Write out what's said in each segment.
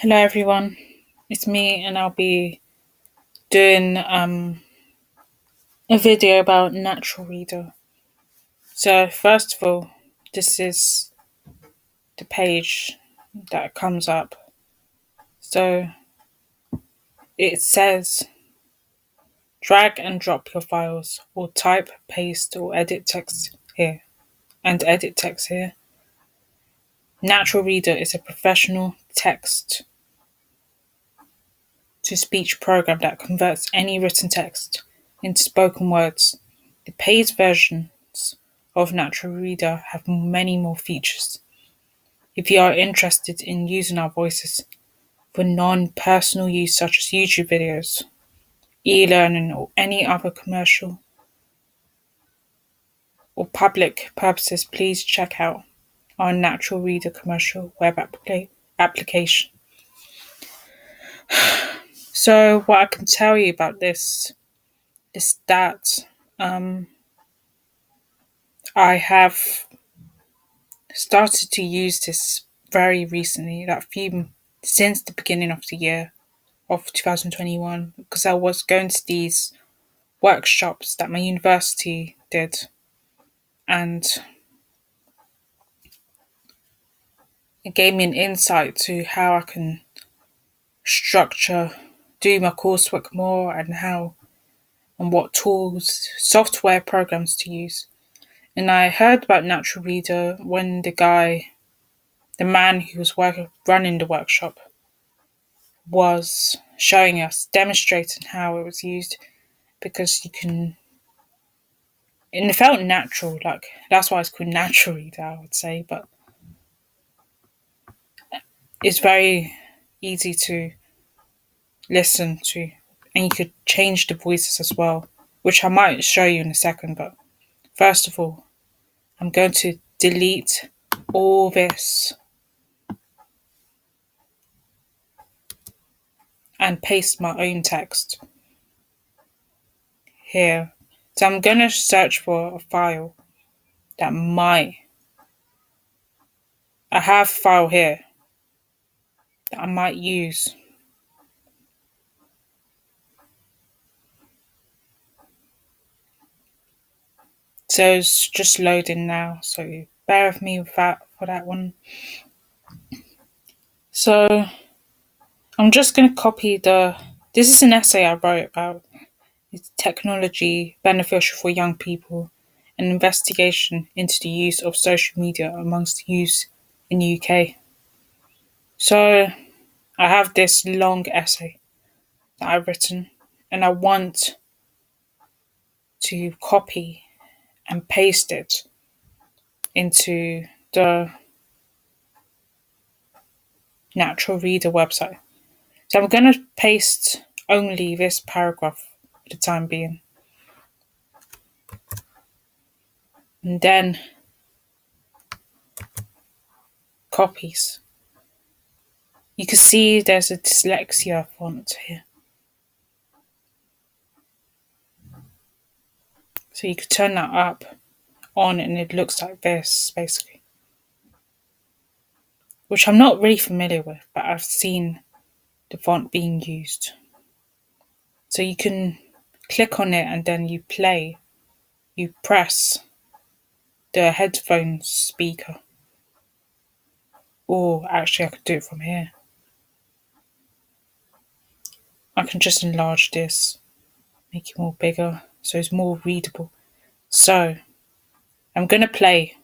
Hello everyone, it's me and I'll be doing a video about Natural Reader. So first of all, this is the page that comes up. So it says drag and drop your files or type, paste or edit text here and edit text here. Natural Reader is a professional text to speech program that converts any written text into spoken words. The paid versions of Natural Reader have many more features. If you are interested in using our voices for non-personal use such as YouTube videos, e-learning or any other commercial or public purposes, please check out our Natural Reader commercial web application. So what I can tell you about this is that I have started to use this very recently, since the beginning of the year of 2021, because I was going to these workshops that my university did, and it gave me an insight to how I can structure, do my coursework more, and what tools, software programs to use. And I heard about Natural Reader when the man who was running the workshop, was showing us, demonstrating how it was used, because and it felt natural, like that's why it's called Natural Reader, I would say, but it's very easy to listen to, and you could change the voices as well, which I might show you in a second. But first of all, I'm going to delete all this and paste my own text here. So I'm going to search for a file that I have a file here that I might use. So it's just loading now, so bear with me for that one. So I'm just going to copy this is an essay I wrote about is technology beneficial for young people, an investigation into the use of social media amongst youth in the UK. So I have this long essay that I've written, and I want to copy and paste it into the Natural Reader website. So I'm going to paste only this paragraph for the time being. And then copies. You can see there's a dyslexia font here. So you could turn that up on and it looks like this basically. Which I'm not really familiar with, but I've seen the font being used. So you can click on it and then you press the headphone speaker. Or actually I could do it from here. I can just enlarge this, make it more bigger so it's more readable. So I'm going to play.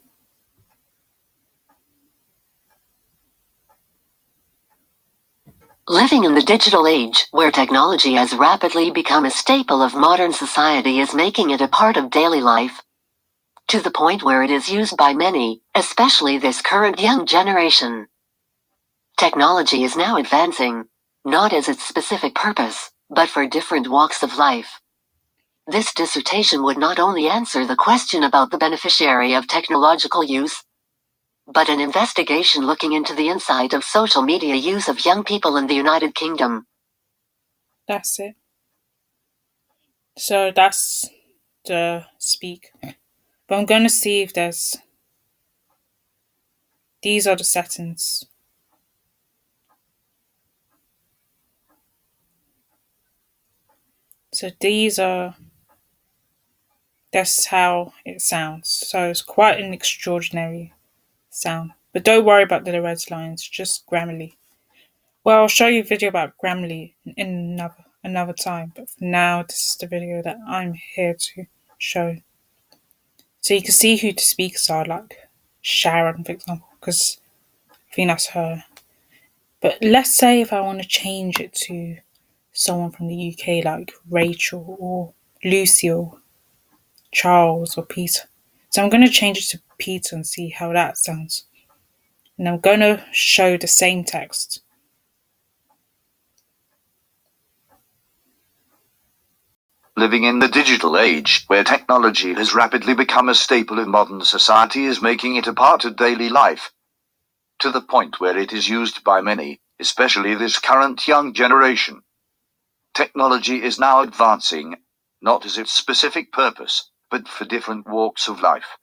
Living in the digital age, where technology has rapidly become a staple of modern society, is making it a part of daily life, to the point where it is used by many, especially this current young generation. Technology is now advancing, not as its specific purpose, but for different walks of life. This dissertation would not only answer the question about the beneficiary of technological use, but an investigation looking into the insight of social media use of young people in the United Kingdom. That's it. So that's the speak. But I'm going to see if these are the settings. So that's how it sounds. So it's quite an extraordinary sound. But don't worry about the red lines, just Grammarly. Well, I'll show you a video about Grammarly in another time, but for now, this is the video that I'm here to show. So you can see who the speakers are, like Sharon, for example, because I think that's her. But let's say if I want to change it to someone from the UK, like Rachel or Lucy or Charles or Peter. So I'm going to change it to Peter and see how that sounds. And I'm going to show the same text. Living in the digital age, where technology has rapidly become a staple of modern society, is making it a part of daily life, to the point where it is used by many, especially this current young generation. Technology is now advancing, not as its specific purpose, but for different walks of life.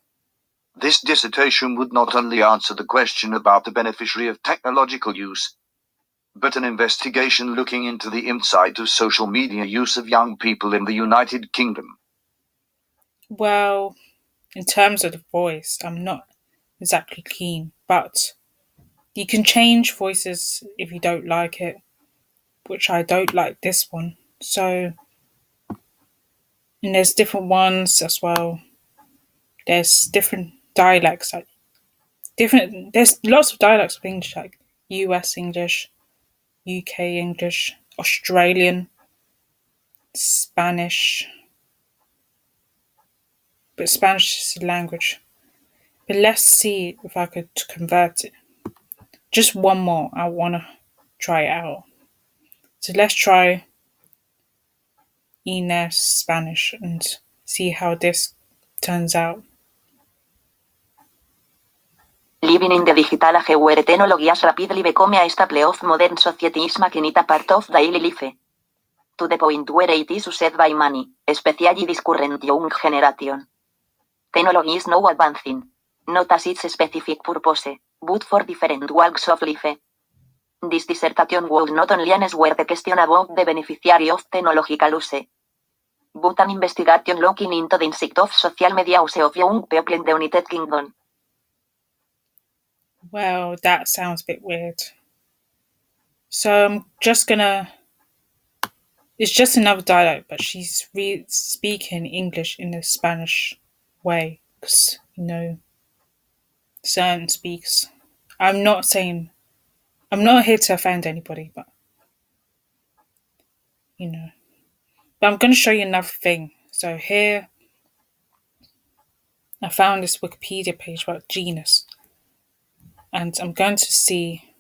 This dissertation would not only answer the question about the beneficiary of technological use, but an investigation looking into the insight of social media use of young people in the United Kingdom. Well, in terms of the voice, I'm not exactly keen, but you can change voices if you don't like it, which I don't like this one. So, and there's different ones as well. There's different dialects, there's lots of dialects of English, like US English, UK English, Australian, Spanish. But Spanish is a language. But let's see if I could convert it. Just one more. I want to try it out. So let's try Inés Spanish and see how this turns out. Living in the digital age where technologies rapidly become a staple of modern society is making it a part of daily life. To the point where it is used by many, especially this current young generation. Technology is now advancing, not as its specific purpose, but for different walks of life. This dissertation will not only answer the question about the beneficiary of technological use, but an investigation looking into the impact of social media use of young people in the United Kingdom. Well, that sounds a bit weird. So I'm just gonna. It's just another dialect, but she's speaking English in a Spanish way because certain speaks. I'm not here to offend anybody, but But I'm going to show you another thing. So here, I found this Wikipedia page about genus, and I'm going to see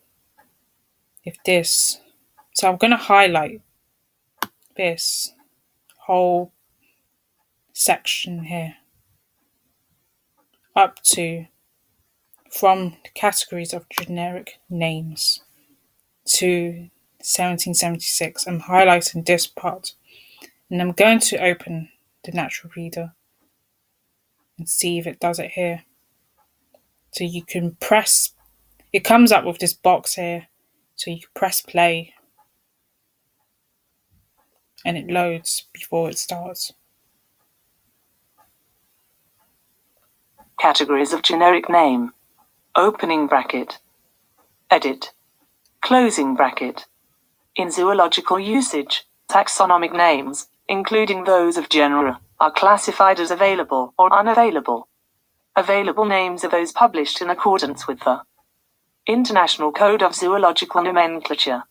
if this. So I'm going to highlight this whole section here up to from the categories of generic names to 1776. I'm highlighting this part, and I'm going to open the Natural Reader and see if it does it here. So you can press. It comes up with this box here, so you can press play and it loads before it starts. Categories of generic name. Opening bracket. Edit. Closing bracket. In zoological usage, taxonomic names, including those of genera, are classified as available or unavailable. Available names are those published in accordance with the International Code of Zoological Nomenclature,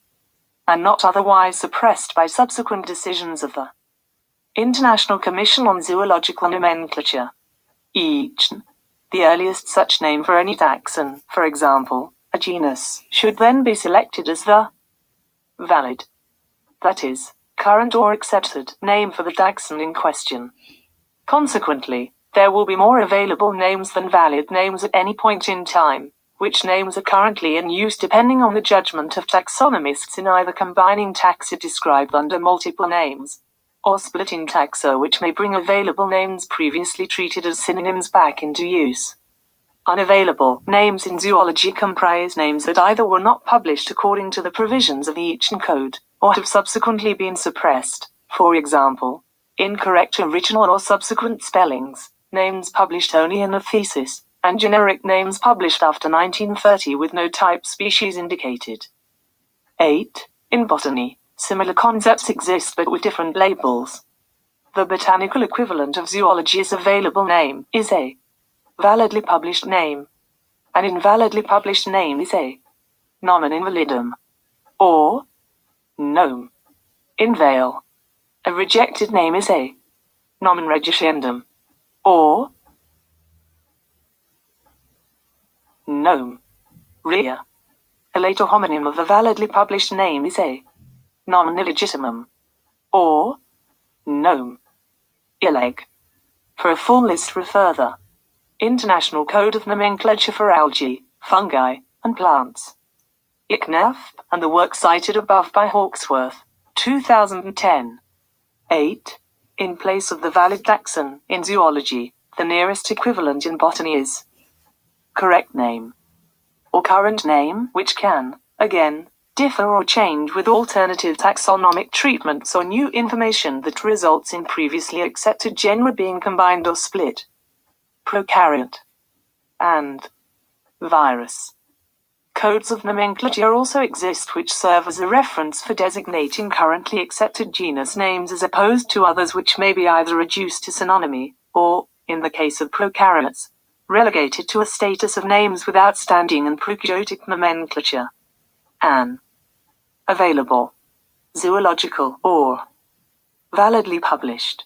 and not otherwise suppressed by subsequent decisions of the International Commission on Zoological Nomenclature. Each, the earliest such name for any taxon, for example, a genus, should then be selected as the valid, that is, current or accepted, name for the taxon in question. Consequently, there will be more available names than valid names at any point in time, which names are currently in use depending on the judgment of taxonomists in either combining taxa described under multiple names, or splitting taxa, which may bring available names previously treated as synonyms back into use. Unavailable names in zoology comprise names that either were not published according to the provisions of the Each code, or have subsequently been suppressed. For example, incorrect original or subsequent spellings, names published only in a thesis, and generic names published after 1930 with no type species indicated. 8. In botany, similar concepts exist but with different labels. The botanical equivalent of zoology's available name is a validly published name. An invalidly published name is a nomen invalidum, or nome. In Vale, a rejected name is a nomen regiscendum, or nome. Rea, a later homonym of a validly published name is a nomen illegitimum, or nome. Ileg. For a full list refer the International Code of Nomenclature for Algae, Fungi, and Plants. ICNAF, and the work cited above by Hawksworth, 2010. 8. In place of the valid taxon in zoology, the nearest equivalent in botany is correct name, or current name, which can, again, differ or change with alternative taxonomic treatments or new information that results in previously accepted genera being combined or split. Prokaryote and virus. Codes of nomenclature also exist which serve as a reference for designating currently accepted genus names as opposed to others which may be either reduced to synonymy, or, in the case of prokaryotes, relegated to a status of names with outstanding and prokaryotic nomenclature. An available, zoological, or validly published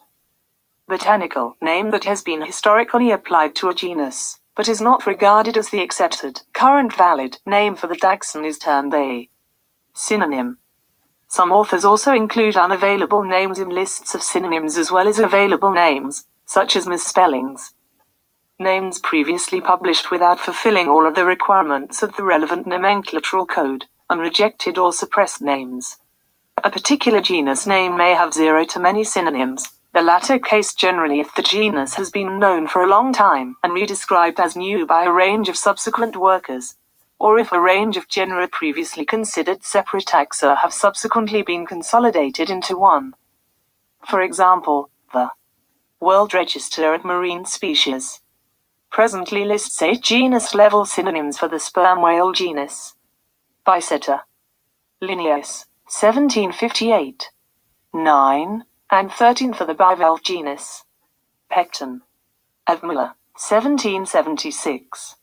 botanical name that has been historically applied to a genus, but is not regarded as the accepted, current valid name for the taxon is termed a synonym. Some authors also include unavailable names in lists of synonyms as well as available names, such as misspellings. Names previously published without fulfilling all of the requirements of the relevant nomenclatural code, unrejected or suppressed names. A particular genus name may have 0 to many synonyms, the latter case generally if the genus has been known for a long time and redescribed as new by a range of subsequent workers, or if a range of genera previously considered separate taxa have subsequently been consolidated into one. For example, the World Register of Marine Species presently lists 8 genus-level synonyms for the sperm whale genus. Biceta, Linnaeus, 1758. 9 and 13 for the bivalve genus. Pecten, of Muller, 1776.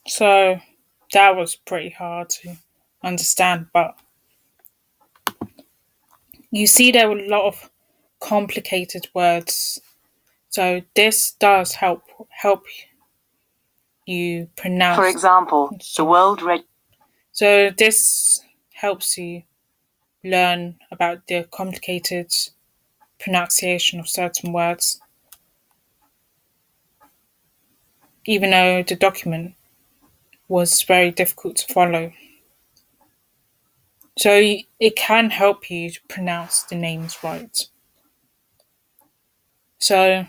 So that was pretty hard to understand, but you see there were a lot of complicated words. So this does help you pronounce. For example, the World So this helps you learn about the complicated pronunciation of certain words, even though the document was very difficult to follow. So it can help you to pronounce the names right. So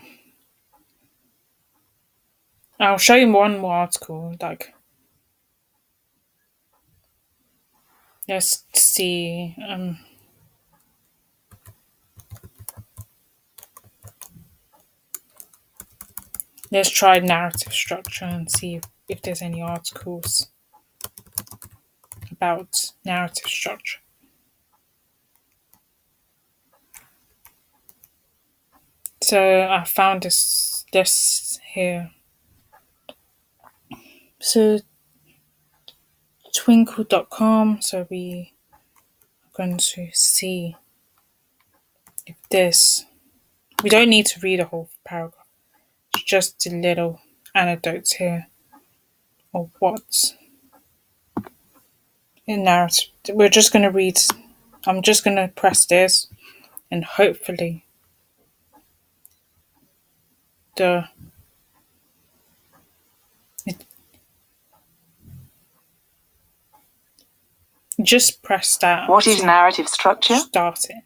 I'll show you one more article. Let's see. Let's try narrative structure and see if there's any articles about narrative structure. So I found this here. So twinkle.com. So we are going to see if this. We don't need to read a whole paragraph. It's just the little anecdotes here of what's in narrative. We're just going to read. I'm just going to press this, and hopefully just press that. What is narrative structure? Start it.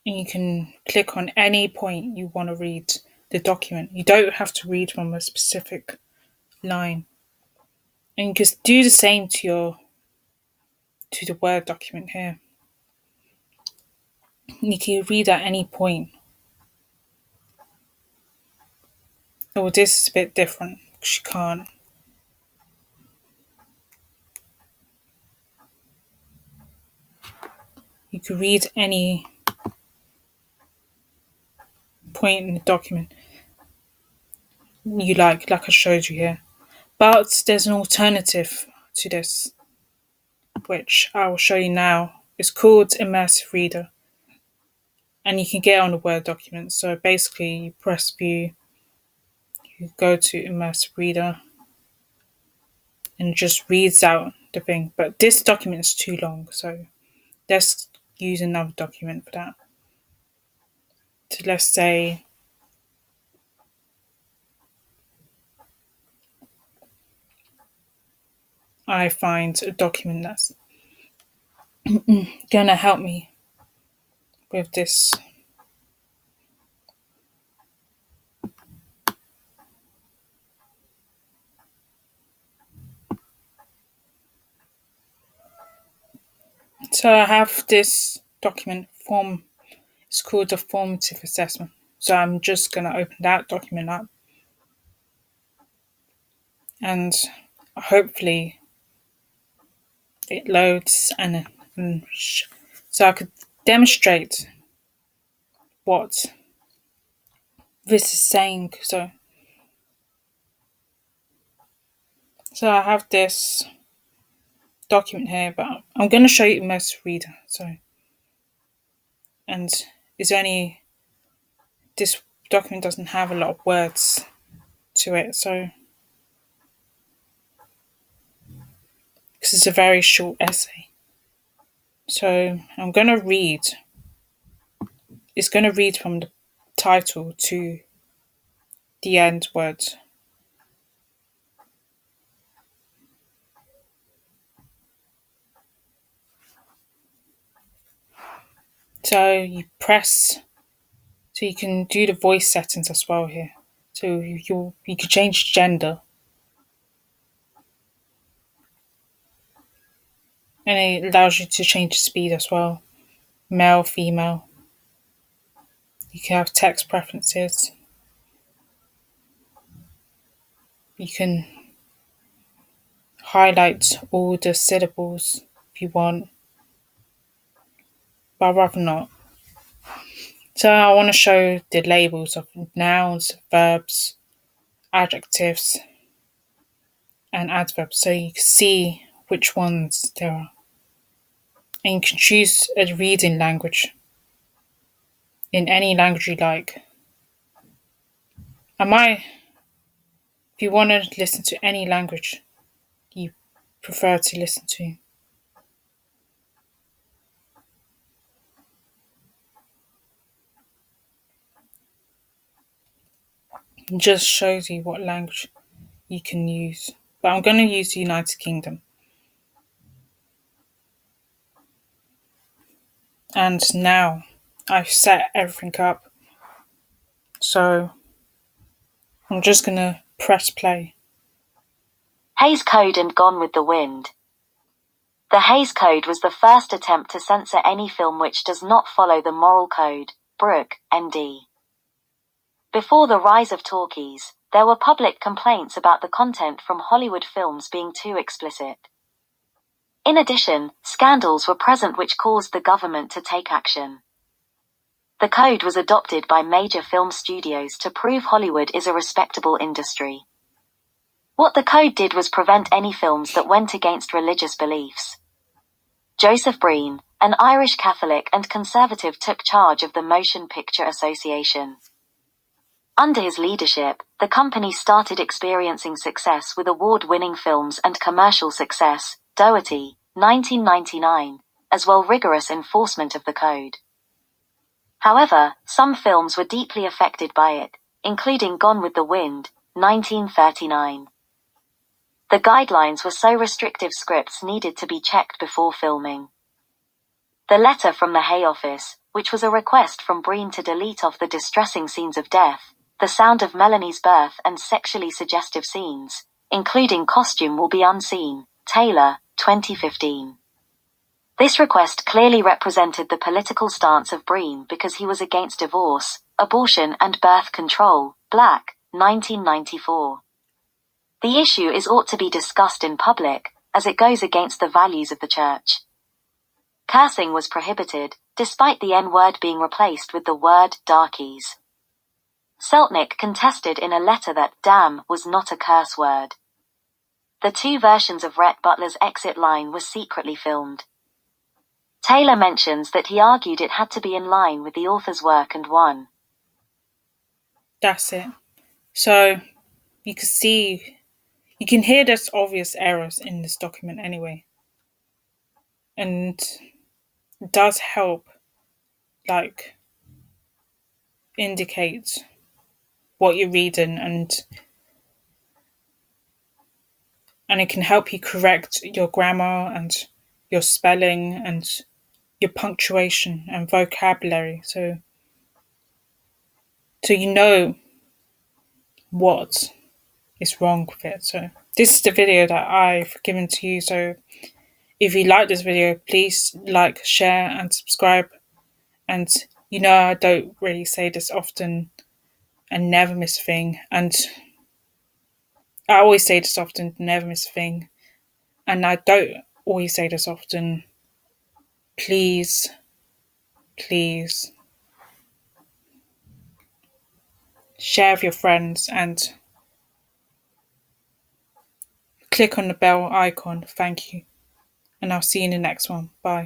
And you can click on any point you want to read the document. You don't have to read from a specific line. And you can do the same to the Word document here. You can read at any point. Oh, this is a bit different because you can't. You can read any point in the document you like I showed you here. But there's an alternative to this, which I will show you now. It's called Immersive Reader, and you can get on the Word document. So basically, you press View, you go to Immersive Reader, and it just reads out the thing. But this document is too long, so let's use another document for that. So let's say I find a document that's gonna help me with this. So I have this document form. It's called the Formative Assessment. So I'm just gonna open that document up, and hopefully it loads and so I could demonstrate what this is saying. So I have this document here, but I'm going to show you Immersive Reader. And it's only this document doesn't have a lot of words to it, so because it's a very short essay. So I'm going to read. It's going to read from the title to the end words. So you press. So you can do the voice settings as well here. So you can change gender, and it allows you to change the speed as well. Male, female. You can have text preferences. You can highlight all the syllables if you want, but I'd rather not. So I want to show the labels of nouns, verbs, adjectives, and adverbs, so you can see which ones there are. And you can choose a reading language in any language you like. If you want to listen to any language you prefer to listen to, it just shows you what language you can use. But I'm going to use the United Kingdom. And now I've set everything up. So I'm just going to press play. Hays Code and Gone with the Wind. The Hays Code was the first attempt to censor any film which does not follow the moral code, Brooke, ND. Before the rise of talkies, there were public complaints about the content from Hollywood films being too explicit. In addition, scandals were present which caused the government to take action. The code was adopted by major film studios to prove Hollywood is a respectable industry. What the code did was prevent any films that went against religious beliefs. Joseph Breen, an Irish Catholic and conservative, took charge of the Motion Picture Association. Under his leadership, the company started experiencing success with award-winning films and commercial success, Doherty, 1999, as well rigorous enforcement of the code. However, some films were deeply affected by it, including Gone with the Wind, 1939. The guidelines were so restrictive scripts needed to be checked before filming. The letter from the Hay office, which was a request from Breen to delete off the distressing scenes of death, the sound of Melanie's birth and sexually suggestive scenes, including costume will be unseen, Taylor, 2015. This request clearly represented the political stance of Breen because he was against divorce, abortion and birth control. Black, 1994. The issue is ought to be discussed in public, as it goes against the values of the church. Cursing was prohibited, despite the N-word being replaced with the word darkies. Seltnick contested in a letter that damn was not a curse word. The two versions of Rhett Butler's exit line were secretly filmed. Taylor mentions that he argued it had to be in line with the author's work and won. That's it. So you can hear there's obvious errors in this document anyway. And it does help, indicate what you're reading, and it can help you correct your grammar and your spelling and your punctuation and vocabulary. So you know what is wrong with it. So this is the video that I've given to you. So if you like this video, please like, share and subscribe. And I don't really say this often, and never miss a thing. And I always say this often, never miss a thing. And I don't always say this often. Please share with your friends and click on the bell icon. Thank you. And I'll see you in the next one. Bye.